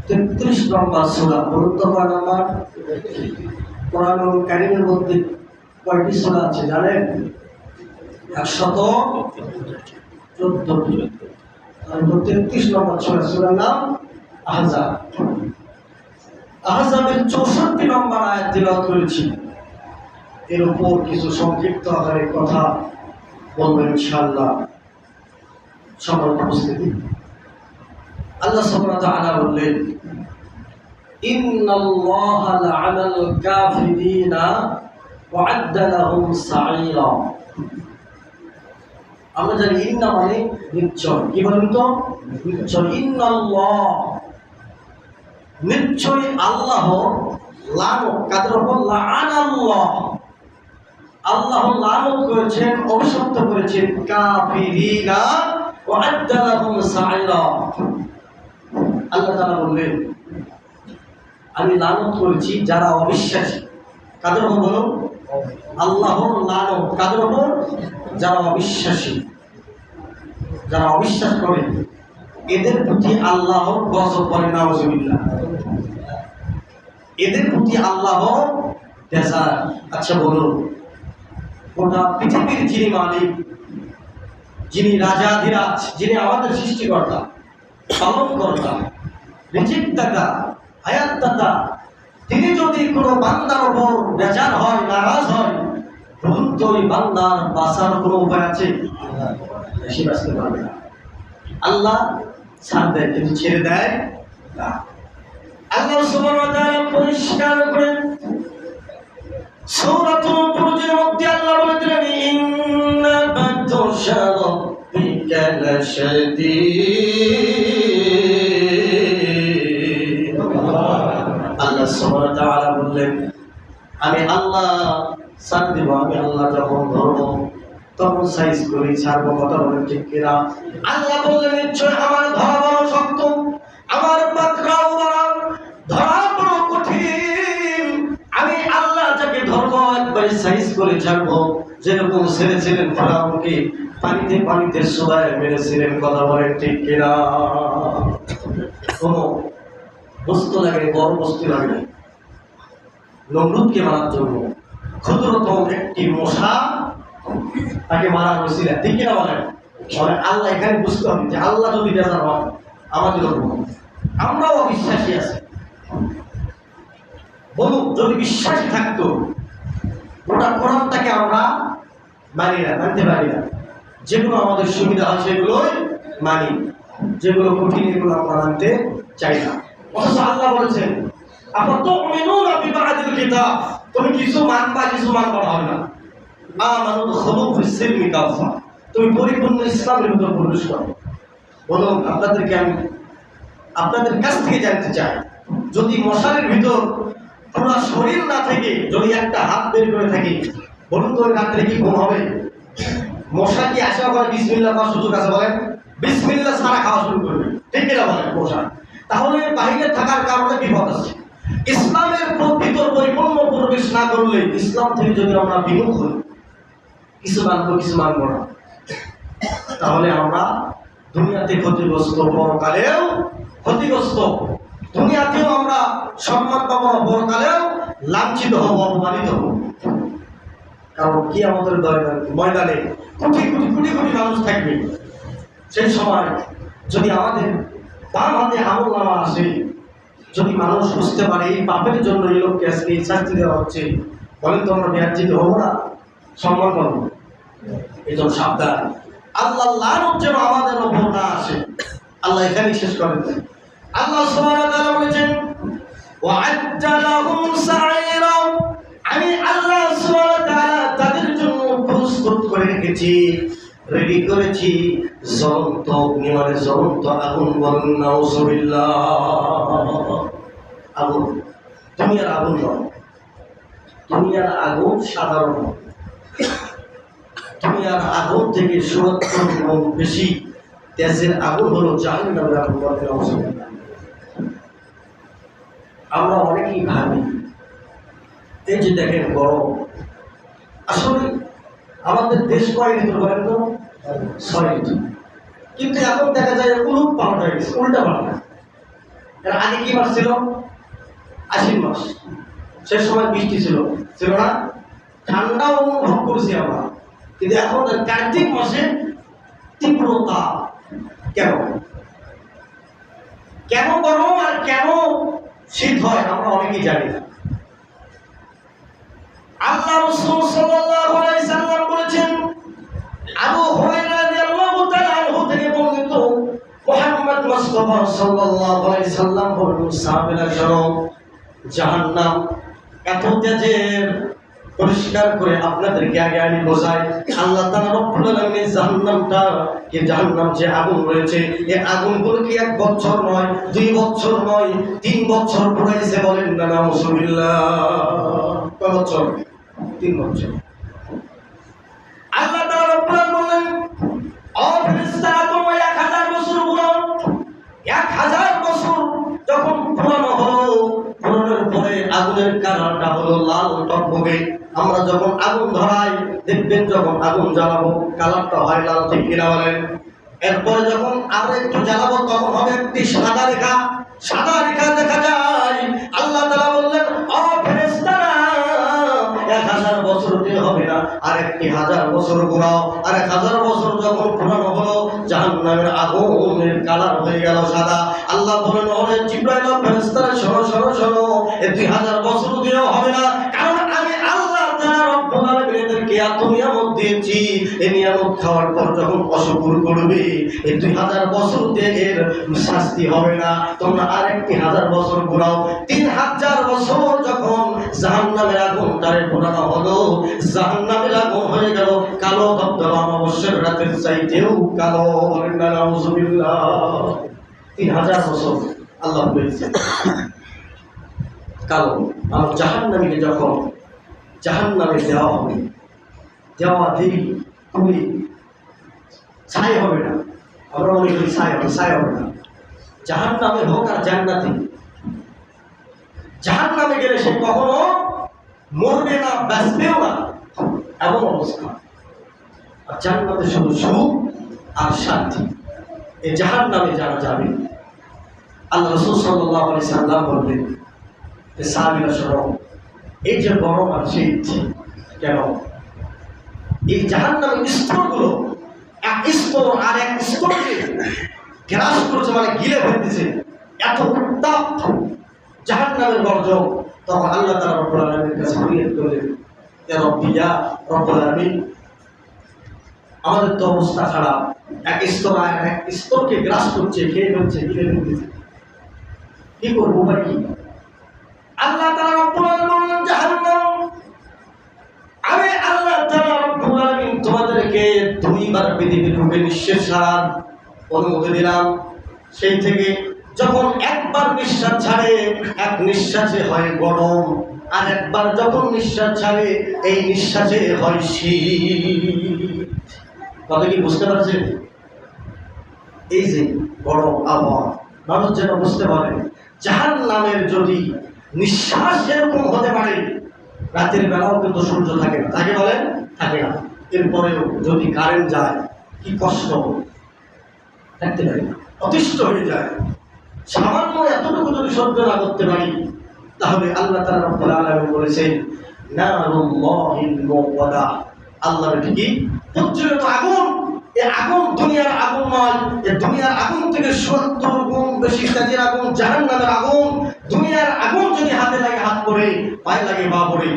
33 নম্বর সূরা। বলুন তো কয় নম্বর? কোরআন কারীমের মধ্যে কয়টি সূরা আছে জানেন? 114টি। আর 33 নম্বর সূরার নাম আহজাব। আহজাবের 64 নম্বর আয়াত তিলাওয়াত করেছি। এর উপর কিছু সংক্ষিপ্ত আকারে কথা বলবেন ইনশাআল্লাহ। সম্মানিত উপস্থিতি, আল্লাহ সুবহানাহু ওয়া তাআলা বললেন, ইন্নাল্লাহা লা'আনাল কাফিরিনা ওয়া আ'আদ্দা লাহুম সাঈরা। আমরা জানি ইন্না মানে নিশ্চয়। কি বলেন তো? নিশ্চয়। ইন্নাল্লাহ নিশ্চয় আল্লাহ, লানত কাদের উপর? লা'আনাল্লাহ, আল্লাহ লানত করেছেন, অভিশপ্ত করেছেন কাফিরিনা ওয়া আ'আদ্দা লাহুম সাঈরা। আল্লাহ তাআলা বললেন, আমি লানত করেছি যারা অবিশ্বাসী। কাদের উপর বলুন? আল্লাহর লানত কাদের উপর? যারা অবিশ্বাসী, যারা অবিশ্বাস করে, এদের প্রতি আল্লাহর গজব করে। নাউজুবিল্লাহ। এদের প্রতি আল্লাহ বেজার। আচ্ছা বলুন, গোটা পৃথিবীর যিনি মালিক, যিনি রাজাধিরাজ, যিনি আমাদের সৃষ্টিকর্তা, পালনকর্তা, রিজিক দাতা, হায়াত দাতা, তিনি যদি কোনো বান্দার উপর বেজার হয়, নারাজ হয়, তখন তো ওই বান্দার বাঁচার কোনো উপায় আছে? সে বাঁচতে পারবে না। আল্লাহ ছাড় দেয়, কিন্তু ছেড়ে দেয় না। আল্লাহ সুবহানাহু ওয়া তাআলা পরিষ্কার করেন সূরাতুল বুরুজের মধ্যে আল্লাহ বলে দিলেন, ইন্না বাতশা রাব্বিকা লাশাদীদ। আল্লাহ সুবহানাহু ওয়া তাআলা বললেন, আমি আল্লাহ ছাড় দেব, আমি আল্লাহ যখন ধরবো তখন সাইজ করি ছাড়বো। কথা বলেন ঠিক কিনা? আল্লাহ বললেন, নিশ্চয় আমার ধরা বড় শক্ত, আমার পাকড়াও বড়, ধরা বড় কঠিন। আমি আল্লাহ যাকে ধরবো একবার সাইজ করে ছাড়বো। যেরকম ছেড়েছিলেন ফেরাউনকে, পানিতে পানিতে সবাই মেরেছিলেন। কথা বলেন ঠিক কিনা? কোনো বস্তু লাগে, বড় বস্তু লাগে নমরুদকে মারার জন্য। ক্ষুদ্রতম একটি মশা তাকে মারা হয়েছিল। ঠিক কিনা বলেন? আল্লাহ এখানে বুঝতে হবে যে আল্লাহ যদি বেজার হয় আমাদের উপর, আমরাও অবিশ্বাসী আছি। বলুন, যদি বিশ্বাসী থাকতো, গোটা কোরআনটাকে আমরা মানি না, মানতে পারি না। যেগুলো আমাদের সুবিধা হয় সেগুলোই মানি, যেগুলো কঠিন এগুলো আমরা মানতে চাই না। অথচ আল্লাহ বলেছেন, আফাতুমিনুনা বিবাদিল কিতাব, তুমি কিছু মানবা, কিছু মানবা হবে না। আমানু দুখুলু ফিস-সিলমি কাফা, তুমি পরিপূর্ণ ইসলামের ভিতর প্রবেশ করো। বলুন, আপনাদেরকে আমি আপনাদের কাছ থেকে জানতে চাই, যদি মশারির ভিতর পুরো শরীর না থেকে যদি একটা হাত বের করে থাকি, বলুন তো রাত্রে কি ঘুম হবে? মশা কি আসা করে বিসমিল্লাহ খাওয়ার সুযোগ আছে? বলেন, বিসমিল্লাহ ছাড়া খাওয়া শুরু করবে। ঠিক কিনা বলেন? মশা তাহলে বাইরে থাকার কারণে বিপদ আছে। ইসলামের ভিতর পরিপূর্ণ প্রবেশ না করলে, ইসলাম থেকে যদি আমরা বিমুখ হই, কিছু মানবো কিছু মানবো না, তাহলে আমরা দুনিয়াতে ক্ষতিগ্রস্ত, পরকালেও ক্ষতিগ্রস্ত। দুনিয়াতেও আমরা সম্মান পাবো না, পরকালেও লাঞ্ছিত হব, অপমানিত হব। কারণ কি আমাদের ময়দানে কোটি কোটি কোটি কোটি মানুষ থাকবে। সেই সময় যদি আমাদের বাম হাতে আমলনামা আসে, যদি মানুষ বুঝতে পারে এই পাপের জন্য এই লোককে আজকে এই শাস্তি দেওয়া হচ্ছে, বলেন তো আমরা বিয়ার্জিত হবো না? সম্মান পাবো? এই জন্য সাবধান, আল্লাহ লানত যেন আমাদের উপর না আসে। আল্লাহ এখানে শেষ করেন। আল্লাহ সুবহানাহু ওয়া তাআলা বলেছেন, ওয়া আ'আদ্দা লাহুম সাঈরা, আমি আল্লাহ সুবহানাহু ওয়া তাআলা তাদের জন্য প্রস্তুত করে রেখেছি, রেডি করেছি জ্বলন্ত অগ্নি, মানে জ্বলন্ত আগুন। বলেন নাউজুবিল্লাহ। আগুন, দুনিয়ার আগুন নয়। দুনিয়ার আগুন সাধারণ, দুনিয়ার আগুন থেকে ৭০ গুণ বেশি তেজের আগুন হলো জাহান্নামের আগুন। বলেন নাউজুবিল্লাহ। আমরা অনেকেই ভাবি, এই যে দেখেন গরম, আসলে আমাদের দেশ কয় ঋতু বলেন তো? ৬ ঋতু। কিন্তু এখন দেখা যায় উলুট পাল্টা হয়েছে। গেছে, উল্টা পাল্টা। এর আগে কি মাস ছিল? আশ্বিন মাস, সে সময় বৃষ্টি ছিল না, ঠান্ডাও অনুভব করেছি আমরা। কিন্তু এখন কার্তিক মাসে তীব্রতা। কেন কেন গরম আর কেন শীত হয় আমরা অনেকেই জানি না। আল্লাহ রাসূল সাল্লাল্লাহু আলাইহি সাল্লাম বলেছেন, আবু হুরায়রা রাদিয়াল্লাহু তাআলা আনহু থেকে বর্ণিত, মুহাম্মদ মুস্তাফা সাল্লাল্লাহু আলাইহি সাল্লাম বলেন, সাহাবারা শোনো, জাহান্নাম এত তেজের, পরিষ্কার করে আপনাদেরকে আগে আমি বোঝাই। আল্লাহ তাআলা রব্বুল আলামিন জাহান্নাম যে আগুন রয়েছে, এই আগুনগুলো কি 1 বছর নয়, 2 বছর নয়, 3 বছর পুরাইছে, বলেন না নাউজুবিল্লাহ। কয় বছর? 3 বছর। আল্লাহ তাআলা রব্বুল আলামিন বলেন, ও ফেরেশতারা, তোমরা 1000 বছর পুরাও। 1000 বছর যখন পুরানো হলো, পুরানোর পরে আগুনের কালারটা হলো লাল টকবকে। আমরা যখন আগুন ধরাই দেখবেন, যখন আগুন জ্বালাবো কালারটা হয় লাল, ঠিক কিনা বলেন? এরপরে যখন আরো একটু জ্বালাবো তখন হবে একটি সাদা রেখা দেখা যায়। আল্লাহ তাআলা বললেন, ও ফেরেশতারা, 1000 বছর দিয়ে হবে না, আর একটি 1000 বছর ঘোরাও। আর 1000 বছর যখন পুরানো হলো, জাহান্নামের আগুনের কালার হয়ে গেল সাদা। আল্লাহ বলেন, ওরে জিবরাইল, ফেরেশতারা, শোনো, এই 2000 বছর দিয়েও হবে না, কারণ আমি আল্লাহ তাআলা রব্বুল আলামিন এদেরকে এত নিয়ামত দিয়েছি। এই নিয়ামত খাওয়ার পর যখন অশুকর করবে, এই 2000 বছর দিয়ে এর শাস্তি হবে না, তোমরা আরেকটি 1000 বছর ঘোরাও। 3000 বছর যখন জাহান্নামের আগুন তারে পোড়ানো হলো, জাহান্নামের আগুন হয়ে গেল কালো ধবধবা অমাবস্যার রাতের চাইতেও কালো। নাউজুবিল্লাহ। 3000 বছর আল্লাহ বলেছেন কালো। আর জাহান্নামীকে যখন জাহান্নামে দেওয়া হবে, দেওয়া দেরি খুবই ছাই হবে না। আমরা মনে করি ছাই হবে না। জাহান্নামে হোক আর জান্নাতে, জাহান্নামে গেলে সে কখনো মরবে না, বাঁচবেও না, এমন অবস্থা। আর জান্নাতে শুধু সুখ আর শান্তি। এই জাহান্নামে যারা যাবে, আল্লাহ রাসূল সাল্লাল্লাহু আলাইহি সাল্লাম বললেন, সাহাবীরা শোনো, এই যে গরম আর শীত, কেন এই জাহান্নামের স্তরগুলো এক স্তর আর এক স্তরকে গ্রাস করেছে, মানে গিলে ফেলতেছে, এত উত্তাপ জাহান্নামের গর্জন। তখন আল্লাহ তাআলা রব্বুল আলামিনের কাছে ফরিয়াদ করলেন, ইয়া রব্বি, ইয়া রব্বুল আলামিন, আমাদের তো অবস্থা খারাপ, এক স্তর আর এক স্তরকে গ্রাস করছে, খেয়ে ফেলছে, গিলে ফেলতেছে, কি করবো ভাই? কি আল্লাহ তাআলা রব্বুল আলামিন বললেন, জাহান্নাম, আমি আল্লাহ তাআলা রব্বুল আলামিন তোমাদেরকে 2 বার পৃথিবীর রূপে নিঃশ্বাস ছাড়ার অনুমতি দিলাম। সেই থেকে যখন একবার নিঃশ্বাস ছাড়ে, এক নিঃশ্বাসে হয় গরম, আর একবার যখন নিঃশ্বাস ছাড়ে, এই নিঃশ্বাসে হয় শীত। কথা কি বুঝতে পারছেন? এই যে গরম আবহাওয়া, মানুষ যেন বুঝতে পারে জাহান্নামের যদি নিঃশ্বাস এরকম হতে পারে, রাতের বেলাও কিন্তু সূর্য থাকে না, তাকে বলেন থাকে না, এরপরেও যদি কারেন্ট যায় কি কষ্ট, থাকতে পারি না, অতিষ্ঠ হয়ে যায়। সামান্য এতটুকু যদি সহ্য না করতে পারি, তাহলে আল্লাহ তাআলা রব্বুল আলামিন বলেছেন, নারুল্লাহিল মুওয়াদা, আল্লাহর ঠিকই প্রজ্বলিত আগুন। এই আগুন দুনিয়ার আগুন নয়, এই দুনিয়ার আগুন থেকে 70 গুণ বেশি তেজের আগুন জাহান্নামের আগুন। দুনিয়ার আগুন যদি হাতে লাগে হাত পড়ে, পায়ে লাগে পা পড়ে,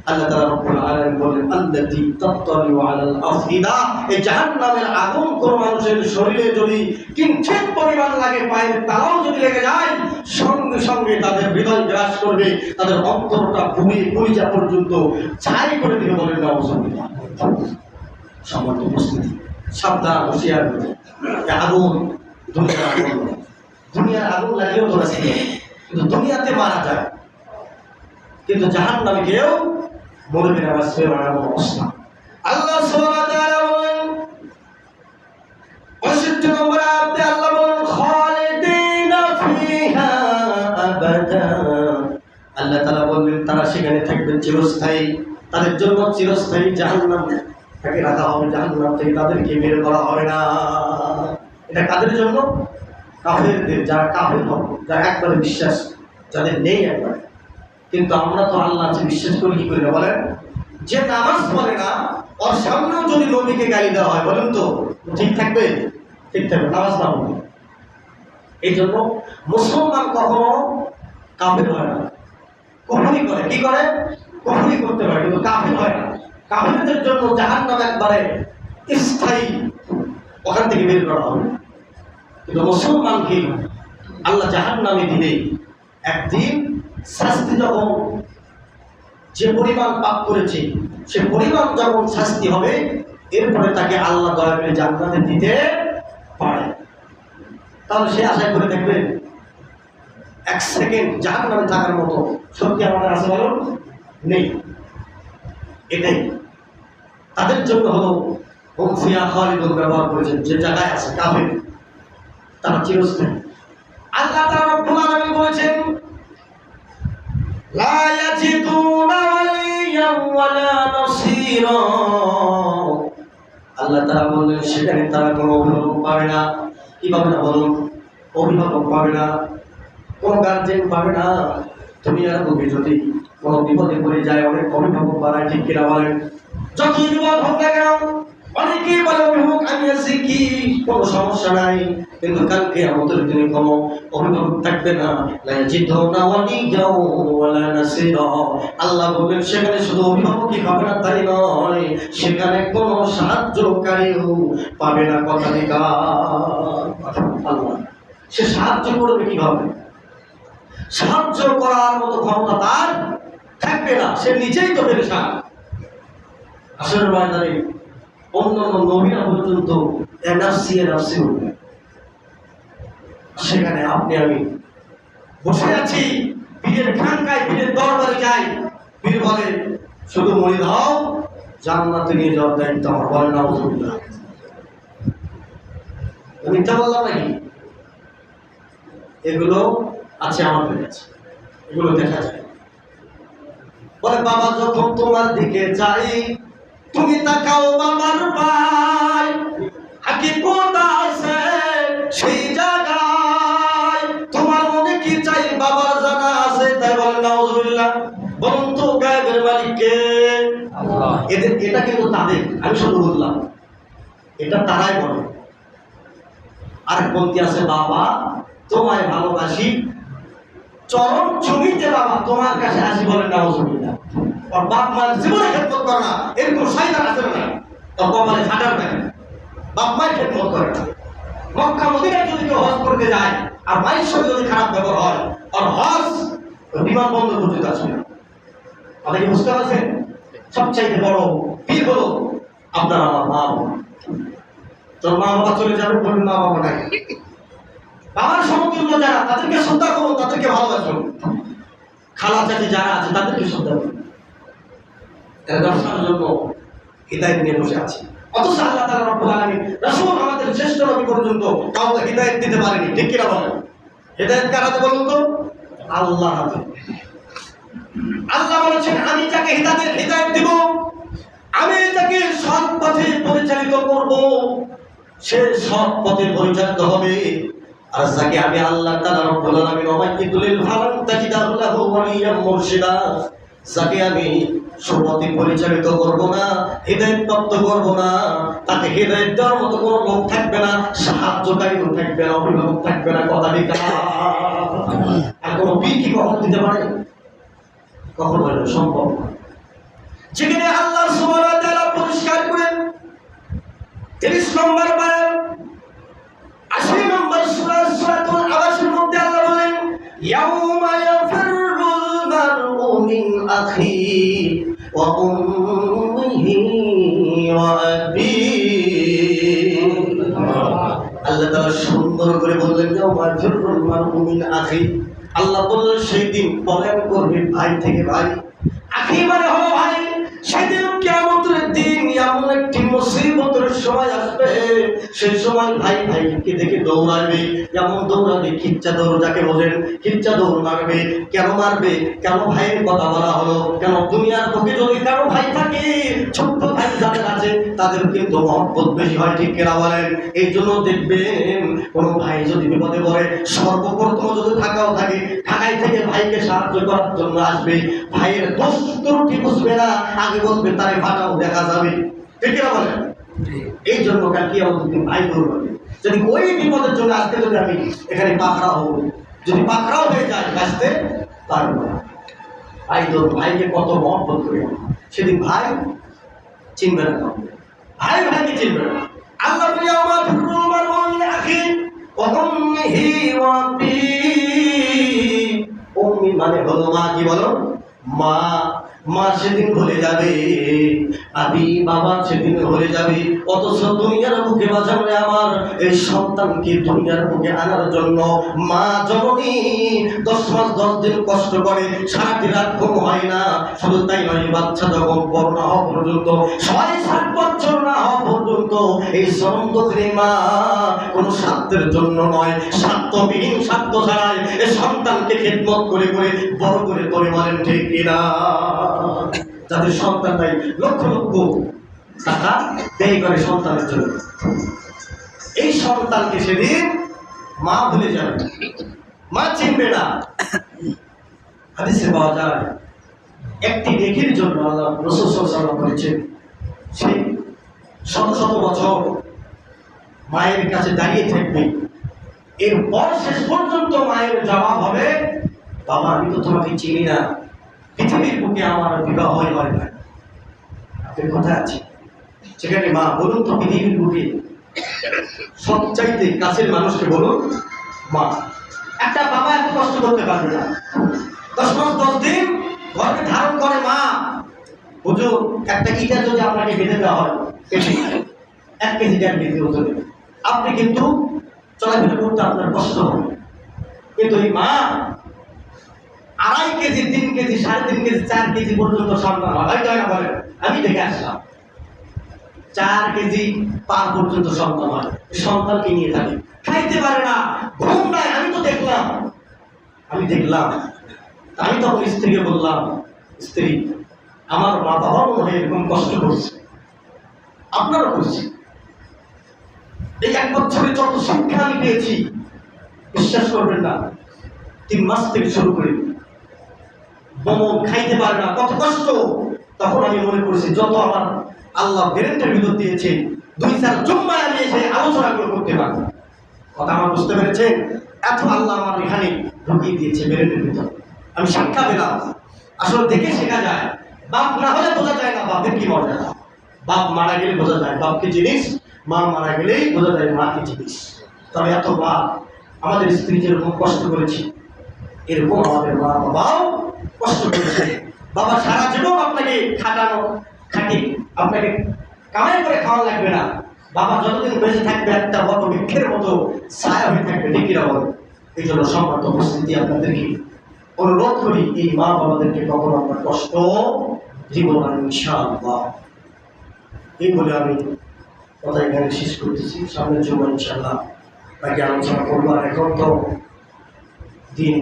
আল্লাহ তাআলা রব্বুল আলামিন বলেন, আল্লাতী তাত্তালিউ আলাল আফইদা, এই জাহান্নামের আগুন কোন মানুষের শরীরে যদি কিঞ্চিত পরিমাণ লাগে, পায়ের তালাও যদি লেগে যায়, সঙ্গে সঙ্গে তাদের হৃদয় গ্রাস করবে, তাদের অন্তরটা ভূমি কলিজা পর্যন্ত ছাই করে দিবে, বলেন নাউজুবিল্লাহ। সম্মানিত উপস্থিতি, সাবধান, হুঁশিয়ার, আগুন দুনিয়ার আগুন, দুনিয়ার আগুন লাগেও ধরা ছিল, কিন্তু দুনিয়াতে মারা যায়, কিন্তু জাহান্নামে কেউ মরবে না, বাঁচবে না, এমন অবস্থা। আল্লাহ সুবহানাহু ওয়া তাআলা বলেন, 65 নম্বর আয়াতে আল্লাহ বলেন, খালিদিনা ফিহা আবাদা, আল্লাহ তাআলা বলেন তারা সেখানে থাকবে চিরস্থায়ী, তাদের জন্য চিরস্থায়ী জাহান্নাম তাকে রাখা হবে, জাহান্নাম থেকে তাদেরকে বের করা হবে না। এটা কাদের জন্য? কাফেরদের, যারা কাফের হবে, যারা একবারে বিশ্বাস যাদের নেই একবারে। কিন্তু আমরা তো আল্লাহ আছে বিশ্বাস করি, কি করি না বলেন? যে নামাজ পড়ে না, ওর সামনেও যদি নবীকে গালি দেওয়া হয়, বলেন তো ঠিক থাকবে? ঠিক থাকবে, নামাজ না পড়বে। এই জন্য মুসলমান কখনো কাফের হয় না, কুফরি করে। কি করে? কুফরি করতে পারে, কিন্তু কাফের হয় না। কাফেরদের জন্য জাহান্নাম একবারে স্থায়ী, ওখান থেকে বের করা হবে। কিন্তু মুসলমানকে আল্লাহ জাহান্নামে দিলে একদিন শাস্তি যখন যে পরিমাণ পাপ করেছে সে পরিমাণ যখন শাস্তি হবে, এরপরে তাকে আল্লাহ দয়া করে জান্নাতে দিতে পারে। তাহলে সে আশা করে দেখবেন এক সেকেন্ড জাহান্নামে থাকার মতো শক্তি আমাদের আছে বলুন? নেই। এটাই তাদের জন্য হলো হুম ফিহা খালিদুন ব্যবহার করেছেন, যে জায়গায় আছে কাফের তারা চিরস্থায়ী। আল্লাহ তাআলা রব্বুল আলামিন বলেছেন লা ইয়াজিদুনা ওয়ালিয়ান ওয়ালা নাসীরা। আল্লাহ তাআলা বলেন সেখানে তারা কোনো অভিভাবক পাবে না। কি পাবে না বলুন? অভিভাবক পাবে না, কোন গার্জেন পাবে না। তুমি আর তুমি যদি কোনো বিপদে পড়ে যায়, অনেক অভিভাবক বাড়ায়, ঠিক কিনা বলেন? যতই বিপদ হোক না কেন, অনেকেই বলে অভিভাবক আমি আছি, কি কোনো সমস্যা নাই। কিন্তু কালকে আমাদের দিনে কোনো অভিভাবক থাকবে না। আল্লাহ বললেন সেখানে শুধু অভিভাবকই পাবে না তাই নয়, সেখানে কোনো সাহায্যকারীও পাবে না। কথা দিকা আল্লাহ সে সাহায্য করবে কিভাবে? সাহায্য করার মতো ক্ষমতা তার থাকবে না, সে নিজেই তো পেরেশান। আসলে ময়দানে অন্যান্য নবীরা পর্যন্ত এনাফসি উঠবে। সেখানে আপনি আমি বসে আছি, পীরের খানকায়, পীরের দরবারে যাই, পীর বলে শুধু মরি দাও, জান্নাতে নিয়ে যাওয়ার দায়িত্ব আমার। বলে না আলহামদুলিল্লাহ। মিথ্যা বললাম নাকি? এগুলো আছে আমাদের কাছে, এগুলো দেখা যায়। বলে বাবা যখন তোমার দিকে যাই, তুমি তাকাও বাবার পায়, হাকিকত আছে সেই জায়গায়। তোমার মনে কি চাই বাবার জানা আছে, তাই বলেন নাউজুবিল্লাহ। বলুন তো গায়েবের মালিক কে? আল্লাহ। এটা কিন্তু তাদের, আমি শুধু বললাম, এটা তারাই বলে। আর বলতে আছে বাবা তোমায় ভালোবাসি, চরম ছবিতে বাবা তোমার কাছে আসি, বলেন নাউজুবিল্লাহ। আর বাপ মার জীবনে খেদমত করে না, এরকম শয়তান আছে না? তোর কপালে ফাটার দেয়, বাপ মায়ের খেদমত করে না। মক্কা মদিনায় যদি কেউ হজ করতে যায় আর মায়ের সঙ্গে যদি খারাপ ব্যবহার হয়, আর হজ বিমানবন্দর পর্যন্ত আসবে না। আপনি কি বুঝতে পারছেন? সবচাইতে বড় পীর হলো আপনার আমার মা বাবা। তোর মা বাবা চলে যাবে, বলুন মা বাবা নাই। বাবার সমতুল্য যারা, তাদেরকে শ্রদ্ধা করুন, তাদেরকে ভালোবাসুন। খালা চাচি যারা আছে তাদেরকে শ্রদ্ধা করুন। এরা দর্শনের জন্য হিদায়াত নিয়ে বসে আছে। অথচ আল্লাহ তাআলা রব্বুল আলামিন রাসূল আমাদের শ্রেষ্ঠ নবী পর্যন্ত কাউকে হিদায়াত দিতে পারেনি, ঠিক কিনা বলেন? হিদায়াত কার হাতে বলুন তো? আল্লাহর হাতে। আল্লাহ বলেছেন আমি যাকে হিদায়াত দিব, আমি যাকে সৎ পথে পরিচালিত করব, সে সৎ পথে পরিচালিত হবে। আর যাকে আমি আল্লাহ তাআলা রব্বুল আলামিন ওয়াইদুলিল ফালান তাজিদাহু লাহু ওয়ালিয়াম মুরশিদা, যাকে আমি সুপথে পরিচালিত করব না, হিদায়াত প্রাপ্ত করব না, তাকে হিদায়াত দেওয়ার মতো কোনো লোক থাকবে না, সাহায্যকারীও থাকবে না, অভিভাবক থাকবে না। কথা ঠিক না? আর কোনো পীর কি কখনো দিতে পারে? কখনো সম্ভব না। যেখানে আল্লাহ সুবহানাহু ওয়া তাআলা পরিষ্কার করেন 30 নম্বর বায়ান 80 নম্বর সূরা সূরাতুল আবাসের মধ্যে আল্লাহ বলেন ইয়াউমা ইয়াফিরুল মারউ মিন আখিহি ওয়া উম্মিহি ওয়া আবিহি। আল্লাহ তাআলা সুন্দর করে বললেন ইয়াউমা ইয়াফিরুল মারউ মিন আখিহি। আল্লাহ বললেন সেই দিন পলায়ন করবে ভাই থেকে ভাই। আখি মানে হলো ভাই। সেদিন কিয়ামতের দিন এমন একটি মুসিবতের সময় আসবে, সেই সময় ভাই ভাইকে দেখে দৌড়াবে, যেমন দৌড়াবে খিচ্চা দৌড় যাকে বলেন, খিচ্চা দৌড় মারবে। কেন মারবে? কেন ভাইয়ের কথা বলা হলো? কেন দুনিয়ার বুকে যদি কারো ভাই থাকে, ছোট্ট ভাই যাদের আছে তাদের কিন্তু মহব্বত বেশি হয়, ঠিক কিনা বলেন? এই জন্য দেখবেন কোনো ভাই যদি বিপদে পড়ে, সর্বপ্রথম যদি ঢাকাও থাকে, ঢাকায় থেকে ভাইকে সাহায্য করার জন্য আসবে। ভাইয়ের দোষ ত্রুটি বুঝবে না, আগে বলবে তারে ভাটাও দেখা যাবে, ঠিক কিনা বলেন? এই জন্য কালকে আমাদের ভাই ধরবে। যদি ওই বিপদের জন্য আজকে যদি আমি এখানে পাকড়াও হব, যদি পাকড়াও হয়ে যায় বাঁচতে পারবো না। ভাই ধর, ভাইকে কত মহব্বত করি, সেদিন ভাই চিনবে না, ভাই ভাইকে চিনবে না। আল্লাহ বলে আমার আখি অহম্মিহি ওয়াবি, উম্মি মানে হলো মা। কি বলো? মা। মা সেদিন ভুলে যাবে, আবি বাবা সেদিন ভুলে যাবে। অথচ দুনিয়ার বুকে বাঁচাবে আমার এই সন্তানকে দুনিয়ার বুকে আনার জন্য মা জননী 10 মাস 10 দিন কষ্ট করে, সারাটি রাত ঘুম হয় না। শুধু তাই নয়, বাচ্চা যখন বড় না হওয়া পর্যন্ত, 6-7 বছর না হওয়া পর্যন্ত এই জনমদুঃখী মা কোনো স্বার্থের জন্য নয়, স্বার্থবিহীন, স্বার্থ ছাড়াই এই সন্তানকে খেদমত করে করে বড় করে তোলে, বলেন ঠিক কিনা? যাদের সন্তান নাই লক্ষ লক্ষ টাকা ব্যয় করে সন্তানের জন্য, এই সন্তানকে সেদিন মা ভুলে যাবে, মা চিনবে না। হাদিসে পাওয়া যায় একটি নেকির জন্য আল্লাহ রাসূল সাল্লাল্লাহু আলাইহি ওয়াসাল্লাম বলেছেন, সে শত শত বছর মায়ের কাছে দাঁড়িয়ে থাকবে, এরপর শেষ পর্যন্ত মায়ের জবাব হবে, বাবা আমি তো তোমাকে চিনি না, পৃথিবীর বুকে আমার বিবাহ হয় না। আপনার কথা আছে সেখানে মা বলুন তো, পৃথিবীর বুকে সবচাইতে কাছের মানুষকে বলুন মা। একটা বাবা এত কষ্ট করতে পারবে না, 10 মাস 10 দিন ঘরে ধারণ করে মা। বুঝুন, একটা ইটা যদি আপনাকে বেঁধে দেওয়া হয়, 1 কেজি 1.5 কেজি ওজনে, আপনি কিন্তু চলাফেরা করতে আপনার কষ্ট হবে। কিন্তু এই মা 2.5 কেজি 3 কেজি 3.5 কেজি 4 কেজি পর্যন্ত সন্তান হয় না বলেন? আমি দেখে আসলাম 4 কেজি পার পর্যন্ত সন্তান হয়। সন্তানকে নিয়ে থাকে, খাইতে পারে না, ঘুম নাই। আমি তো দেখলাম, আমি তখন স্ত্রীকে বললাম, স্ত্রী আমার মা বাবা মনে হয় এরকম কষ্ট করছে, আপনারও করছে। এই 1 বছরে যত শিক্ষা আমি পেয়েছি, বিশ্বাস করবেন না, 3 মাস থেকে শুরু করে বমন খাইতে পারে না, কত কষ্ট। তখন আমি মনে করেছি যত আমার আল্লাহ ব্রেনটার ভিতর দিয়েছে, 2-4 জুম্মায় আমি এসে আলোচনাগুলো করতে পারবো। কথা আমার বুঝতে পেরেছেন? এত আল্লাহ আমার এখানে ঢুকিয়ে দিয়েছে ব্রেনের ভিতর, আমি শিক্ষা পেলাম। আসলে দেখে শেখা যায়, বাপ না হলে বোঝা যায় না বাপের কি মর্যাদা। বাপ মারা গেলে বোঝা যায় বাপ কি জিনিস, মা মারা গেলেই বোঝা যায় মা কি জিনিস। তবে এত মা আমাদের স্ত্রী যেরকম কষ্ট করেছি, এরকম আমাদের মা বাবাও কষ্ট করেছে। বাবা সারা জীবন আপনাকে খাটি আপনাকে কামাই করে খাওয়া লাগবে না, বাবা যতদিন বেঁচে থাকবে একটা বড় বৃক্ষের মতো ছায়া হয়ে থাকবে, ঠিক কিনা বলো? এই জন্য সম্মানিত উপস্থিতি, আপনাদেরকে অনুরোধ করি, এই মা বাবাদেরকে কখনো আপনার কষ্ট জীবন ইনশাআল্লাহ। এই বলে আমি কথা এখানে শেষ করতেছি। সামনের জন্য ইনশাআল্লাহ তাকে আলোচনা করবো। আর এখন তো দিন